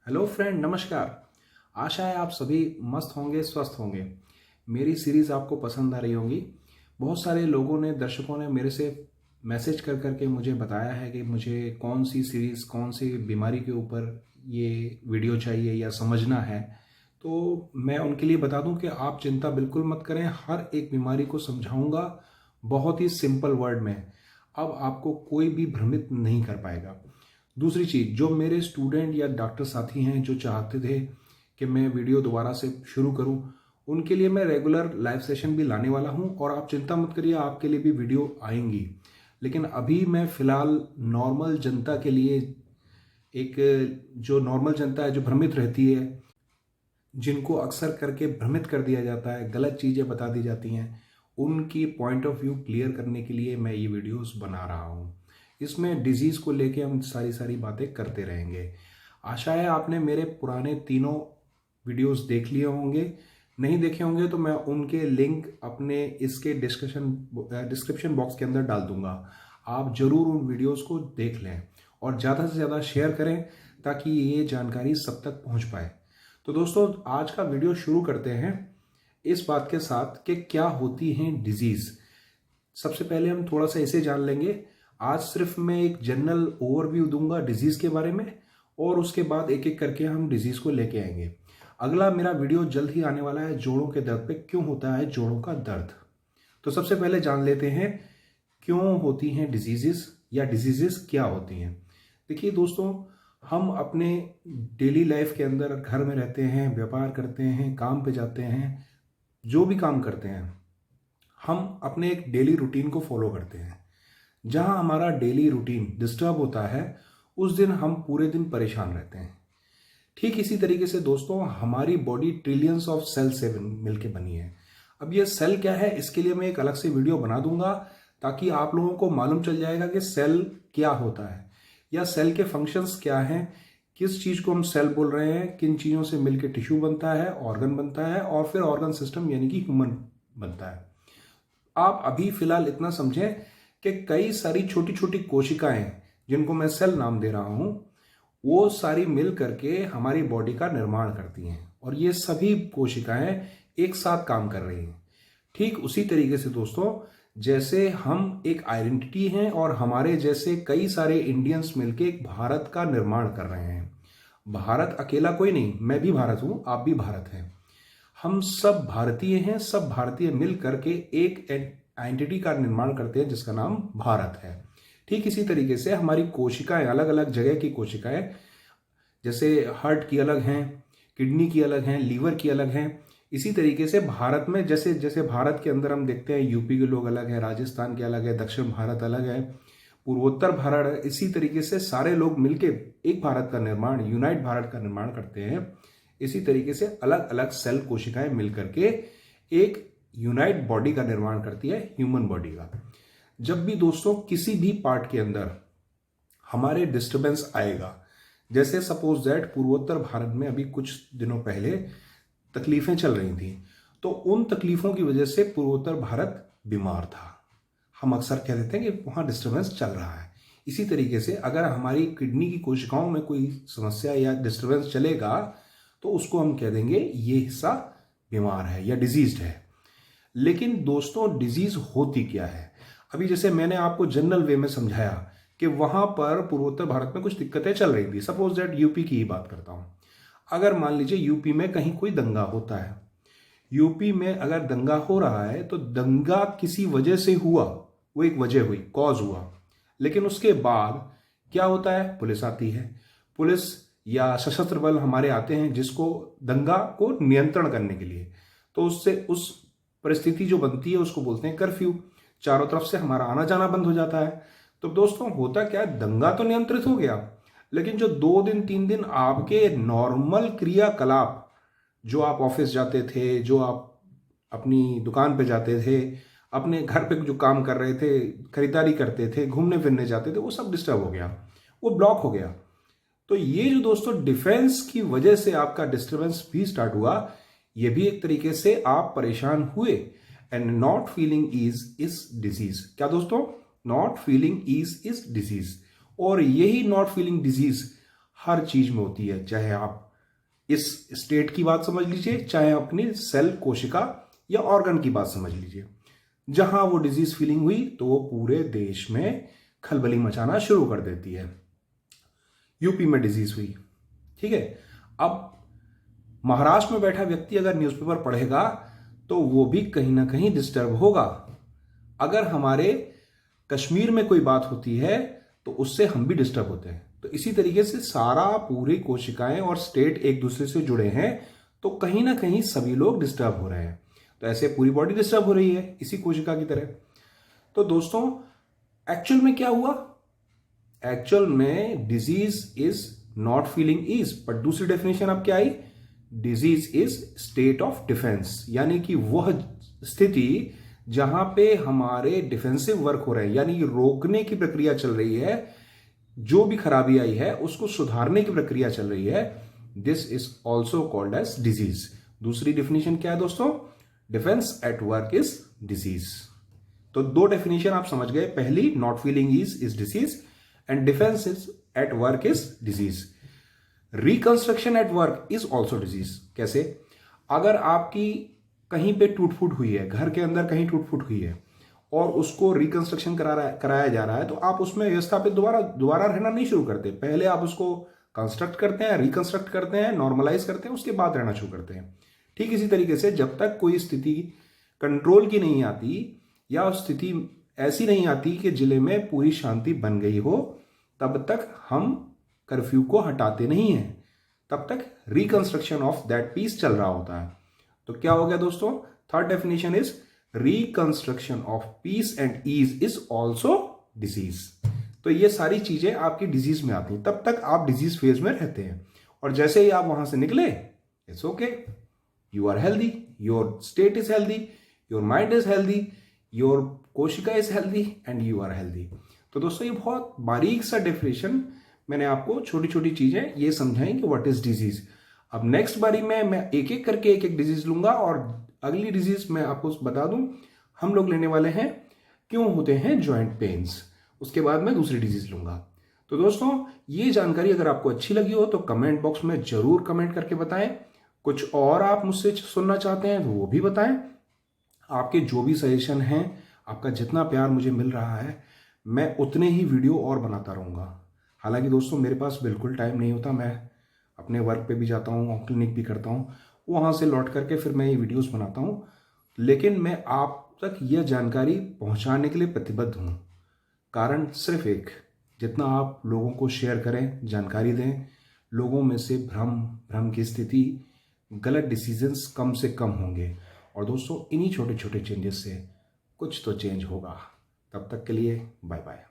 Hello friend, नमस्कार। आशा है आप सभी मस्त होंगे, स्वस्थ होंगे। मेरी सीरीज़ आपको पसंद आ रही होंगी। बहुत सारे लोगों ने, दर्शकों ने मेरे से मैसेज कर करके मुझे बताया है कि मुझे कौन सी सीरीज़, कौन सी बीमारी के ऊपर ये वीडियो चाहिए या समझना है। तो मैं उनके लिए बता दूं कि आप चिंता बिल्कुल मत करें, हर एक बीमारी को समझाऊंगा बहुत ही सिंपल वर्ड में। अब आपको कोई भी भ्रमित नहीं कर पाएगा। दूसरी चीज़, जो मेरे स्टूडेंट या डॉक्टर साथी हैं जो चाहते थे कि मैं वीडियो दोबारा से शुरू करूं, उनके लिए मैं रेगुलर लाइव सेशन भी लाने वाला हूं और आप चिंता मत करिए, आपके लिए भी वीडियो आएंगी। लेकिन अभी मैं फ़िलहाल नॉर्मल जनता के लिए, एक जो नॉर्मल जनता है जो भ्रमित रहती है, जिनको अक्सर करके भ्रमित कर दिया जाता है, गलत चीज़ें बता दी जाती हैं, उनकी पॉइंट ऑफ व्यू क्लियर करने के लिए मैं ये वीडियोस बना रहा हूँ। इसमें डिजीज़ को लेके हम सारी बातें करते रहेंगे। आशा है आपने मेरे पुराने तीनों वीडियोस देख लिए होंगे। नहीं देखे होंगे तो मैं उनके लिंक अपने इसके डिस्क्रिप्शन बॉक्स के अंदर डाल दूंगा। आप ज़रूर उन वीडियोस को देख लें और ज़्यादा से ज़्यादा शेयर करें ताकि ये जानकारी सब तक पहुंच पाए। तो दोस्तों, आज का वीडियो शुरू करते हैं इस बात के साथ कि क्या होती हैं डिजीज़। सबसे पहले हम थोड़ा सा इसे जान लेंगे। आज सिर्फ मैं एक जनरल ओवरव्यू दूंगा डिजीज़ के बारे में और उसके बाद एक एक करके हम डिजीज़ को लेके आएंगे। अगला मेरा वीडियो जल्द ही आने वाला है जोड़ों के दर्द पे, क्यों होता है जोड़ों का दर्द। तो सबसे पहले जान लेते हैं क्यों होती हैं डिजीजेस या डिजीजेस क्या होती हैं। देखिए दोस्तों, हम अपने डेली लाइफ के अंदर घर में रहते हैं, व्यापार करते हैं, काम पे जाते हैं, जो भी काम करते हैं हम अपने एक डेली रूटीन को फॉलो करते हैं। जहां हमारा डेली रूटीन डिस्टर्ब होता है उस दिन हम पूरे दिन परेशान रहते हैं। ठीक इसी तरीके से दोस्तों, हमारी बॉडी ट्रिलियंस ऑफ सेल से मिलकर बनी है। अब ये सेल क्या है, इसके लिए मैं एक अलग से वीडियो बना दूंगा ताकि आप लोगों को मालूम चल जाएगा कि सेल क्या होता है या सेल के फंक्शंस क्या हैं, किस चीज को हम सेल बोल रहे हैं, किन चीजों से मिलकर टिश्यू बनता है, ऑर्गन बनता है और फिर ऑर्गन सिस्टम यानी कि ह्यूमन बनता है। आप अभी फिलहाल इतना समझें कि कई सारी छोटी छोटी कोशिकाएं, जिनको मैं सेल नाम दे रहा हूं, वो सारी मिल करके हमारी बॉडी का निर्माण करती हैं और ये सभी कोशिकाएं एक साथ काम कर रही हैं। ठीक उसी तरीके से दोस्तों, जैसे हम एक आइडेंटिटी हैं और हमारे जैसे कई सारे इंडियंस मिलके एक भारत का निर्माण कर रहे हैं। भारत अकेला कोई नहीं, मैं भी भारत हूं, आप भी भारत हैं। हम सब भारतीय हैं, सब भारतीय मिल करके एक आइडेंटिटी का निर्माण करते हैं जिसका नाम भारत है। ठीक इसी तरीके से हमारी कोशिकाएं, अलग अलग जगह की कोशिकाएं, जैसे हार्ट की अलग हैं, किडनी की अलग हैं, लीवर की अलग हैं। इसी तरीके से भारत में जैसे जैसे भारत के अंदर हम देखते हैं यूपी के लोग अलग हैं, राजस्थान के अलग है, दक्षिण भारत अलग है, पूर्वोत्तर भारत है। इसी तरीके से सारे लोग मिलके एक भारत का निर्माण, यूनाइट भारत का निर्माण करते हैं। इसी तरीके से अलग अलग सेल कोशिकाएं मिलकर के एक यूनाइट बॉडी का निर्माण करती है, ह्यूमन बॉडी का। जब भी दोस्तों किसी भी पार्ट के अंदर हमारे डिस्टरबेंस आएगा, जैसे सपोज दैट पूर्वोत्तर भारत में अभी कुछ दिनों पहले तकलीफें चल रही थी, तो उन तकलीफों की वजह से पूर्वोत्तर भारत बीमार था। हम अक्सर कह देते हैं कि वहां डिस्टरबेंस चल रहा है। इसी तरीके से अगर हमारी किडनी की कोशिकाओं में कोई समस्या या डिस्टरबेंस चलेगा तो उसको हम कह देंगे ये हिस्सा बीमार है या डिजीज्ड है। लेकिन दोस्तों, डिजीज होती क्या है? अभी जैसे मैंने आपको जनरल वे में समझाया कि वहां पर पूर्वोत्तर भारत में कुछ दिक्कतें चल रही थी। सपोज दैट यूपी की ही बात करता हूं। अगर मान लीजिए यूपी में कहीं कोई दंगा होता है, यूपी में अगर दंगा हो रहा है तो दंगा किसी वजह से हुआ, वो एक वजह हुई, कॉज हुआ। लेकिन उसके बाद क्या होता है? पुलिस आती है, पुलिस या सशस्त्र बल हमारे आते हैं जिसको दंगा को नियंत्रण करने के लिए। तो उससे उस परिस्थिति जो बनती है उसको बोलते हैं कर्फ्यू। चारों तरफ से हमारा आना जाना बंद हो जाता है। तो दोस्तों, होता क्या है, दंगा तो नियंत्रित हो गया, लेकिन जो 2 दिन 3 दिन आपके नॉर्मल क्रियाकलाप, जो आप ऑफिस जाते थे, जो आप अपनी दुकान पे जाते थे, अपने घर पे जो काम कर रहे थे, खरीदारी करते थे, घूमने फिरने जाते थे, वो सब डिस्टर्ब हो गया, वो ब्लॉक हो गया। तो ये जो दोस्तों डिफेंस की वजह से आपका डिस्टर्बेंस भी स्टार्ट हुआ, ये भी एक तरीके से आप परेशान हुए। And not feeling ease is disease. क्या दोस्तों? Not feeling ease is disease. और यही नॉट फीलिंग डिजीज हर चीज में होती है, चाहे आप इस स्टेट की बात समझ लीजिए, चाहे अपनी सेल कोशिका या ऑर्गन की बात समझ लीजिए। जहां वो डिजीज फीलिंग हुई तो वो पूरे देश में खलबली मचाना शुरू कर देती है। यूपी में डिजीज हुई, ठीक है। अब महाराष्ट्र में बैठा व्यक्ति अगर न्यूज़पेपर पढ़ेगा तो वो भी कहीं ना कहीं डिस्टर्ब होगा। अगर हमारे कश्मीर में कोई बात होती है तो उससे हम भी डिस्टर्ब होते हैं। तो इसी तरीके से सारा पूरी कोशिकाएं और स्टेट एक दूसरे से जुड़े हैं, तो कहीं ना कहीं सभी लोग डिस्टर्ब हो रहे हैं। तो ऐसे पूरी बॉडी डिस्टर्ब हो रही है इसी कोशिका की तरह। तो दोस्तों एक्चुअल में क्या हुआ? एक्चुअल में disease is not feeling ease, but दूसरी डेफिनेशन अब क्या आई? Disease is state of defence, यानी कि वह स्थिति जहां पे हमारे डिफेंसिव वर्क हो रहे हैं, यानी रोकने की प्रक्रिया चल रही है, जो भी खराबी आई है उसको सुधारने की प्रक्रिया चल रही है। This is also called as disease. दूसरी डेफिनेशन क्या है दोस्तों? Defence at work is disease. तो दो डेफिनेशन आप समझ गए। पहली, not feeling is disease, and defence is at work is disease. Reconstruction at work is also disease. कैसे? अगर आपकी कहीं पे टूट फूट हुई है, घर के अंदर कहीं टूट फूट हुई है और उसको रिकंस्ट्रक्शन कराया जा रहा है, तो आप उसमें व्यवस्थापित दोबारा रहना नहीं शुरू करते। पहले आप उसको कंस्ट्रक्ट करते हैं, रिकंस्ट्रक्ट करते हैं, नॉर्मलाइज करते हैं, उसके बाद रहना शुरू करते हैं। ठीक इसी तरीके से जब तक कोई स्थिति कंट्रोल की नहीं आती या स्थिति ऐसी नहीं आती कि जिले में पूरी शांति बन गई हो, तब तक हम कर्फ्यू को हटाते नहीं हैं। तब तक रिकंस्ट्रक्शन ऑफ दैट पीस चल रहा होता है। तो क्या हो गया दोस्तों? Third definition is reconstruction of peace and ease is also disease. तो ये सारी चीजें आपकी डिजीज में आती हैं, तब तक आप डिजीज फेज में रहते हैं। और जैसे ही आप वहां से निकले, it's okay, you are healthy, your state is healthy, your mind is healthy, your कोशिका is healthy and you are healthy. तो दोस्तों ये बहुत बारीक सा डेफिनेशन मैंने आपको छोटी छोटी चीजें ये समझाई कि व्हाट इज डिजीज। अब नेक्स्ट बारी में मैं एक एक करके एक एक डिजीज लूंगा, और अगली डिजीज मैं आपको बता दूं हम लोग लेने वाले हैं क्यों होते हैं जॉइंट पेन्स। उसके बाद मैं दूसरी डिजीज लूंगा। तो दोस्तों ये जानकारी अगर आपको अच्छी लगी हो तो कमेंट बॉक्स में जरूर कमेंट करके बताएं। कुछ और आप मुझसे सुनना चाहते हैं तो वो भी बताएं। आपके जो भी सजेशन हैं, आपका जितना प्यार मुझे मिल रहा है, मैं उतने ही वीडियो और बनाता रहूँगा। हालांकि दोस्तों मेरे पास बिल्कुल टाइम नहीं होता, मैं अपने वर्क पे भी जाता हूँ, क्लिनिक भी करता हूँ, वहाँ से लौट करके फिर मैं ये वीडियोस बनाता हूँ। लेकिन मैं आप तक यह जानकारी पहुँचाने के लिए प्रतिबद्ध हूँ। कारण सिर्फ एक, जितना आप लोगों को शेयर करें, जानकारी दें, लोगों में से भ्रम की स्थिति, गलत डिसीजंस कम से कम होंगे। और दोस्तों इन्हीं छोटे छोटे चेंजेस से कुछ तो चेंज होगा। तब तक के लिए बाय बाय।